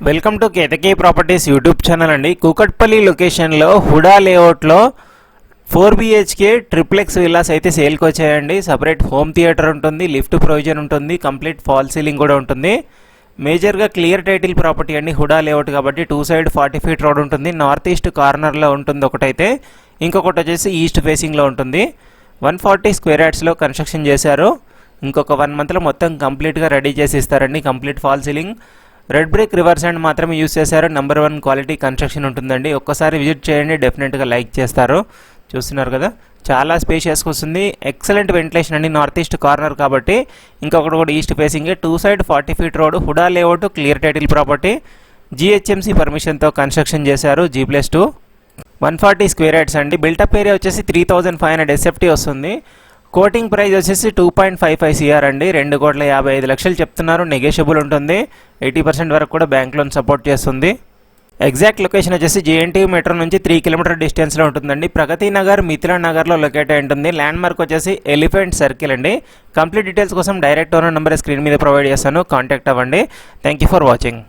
Welcome to Ketaki properties YouTube channel అండి. కూకట్పల్లి లొకేషన్లో హుడా లేఅవుట్లో 4BHK ట్రిప్లెక్స్ విల్లాస్ అయితే సేల్కి వచ్చాయండి. సపరేట్ హోమ్ థియేటర్ ఉంటుంది, లిఫ్ట్ ప్రొవిజన్ ఉంటుంది, కంప్లీట్ ఫాల్ సీలింగ్ కూడా ఉంటుంది. మేజర్గా క్లియర్ టైటిల్ ప్రాపర్టీ అండి హుడా లేఅవుట్ కాబట్టి 2 సైడ్ 40 ఫీట్ రోడ్ ఉంటుంది. నార్త్ ఈస్ట్ కార్నర్లో ఉంటుంది ఒకటైతే, ఇంకొకటి వచ్చేసి ఈస్ట్ ఫేసింగ్లో ఉంటుంది. 140 స్క్వేర్ యార్డ్స్లో కన్స్ట్రక్షన్ చేశారు. ఇంకొక 1 మంత్లో మొత్తం కంప్లీట్గా రెడీ చేసి ఇస్తారండి. Complete fall ceiling, red brick reverse and మాత్రమే యూస్ చేశారు. నెంబర్ 1 క్వాలిటీ కన్స్ట్రక్షన్ ఉంటుందండి. ఒక్కసారి విజిట్ చేయండి, డెఫినెట్గా లైక్ చేస్తారు. చూస్తున్నారు కదా, చాలా స్పేషియస్గా వస్తుంది. ఎక్సలెంట్ వెంటిలేషన్ అండి, నార్త్ ఈస్ట్ కార్నర్ కాబట్టి. ఇంకొకటి కూడా east facing, 2 side 40 feet road, HUDA layout, clear title property, GHMC పర్మిషన్తో కన్స్ట్రక్షన్ చేశారు. G+2 140 స్క్వేర్ యార్డ్స్ అండి. బిల్టప్ ఏరియా వచ్చేసి 3500 SFT వస్తుంది. కోటింగ్ ప్రైస్ వచ్చేసి 2.55 CR అండి. 2,55,00,000 చెప్తున్నారు. నెగోషియబుల్ ఉంటుంది. 80% వరకు కూడా బ్యాంక్ లోన్ సపోర్ట్ చేస్తుంది. ఎగ్జాక్ట్ లొకేషన్ వచ్చేసి JNTU మెట్రో నుంచి 3 కిలోమీటర్ డిస్టెన్స్లో ఉంటుందండి. ప్రగతి నగర్, మిథిలా నగర్లో లొకేట్ అయి ఉంటుంది. ల్యాండ్ మార్క్ వచ్చేసి ఎలిఫెంట్ సర్కిల్ అండి. కంప్లీట్ డీటెయిల్స్ కోసం డైరెక్ట్ ఓనర్ నెంబర్ స్క్రీన్ మీద ప్రొవైడ్ చేస్తాను, కాంటాక్ట్ అవ్వండి. Thank you for watching.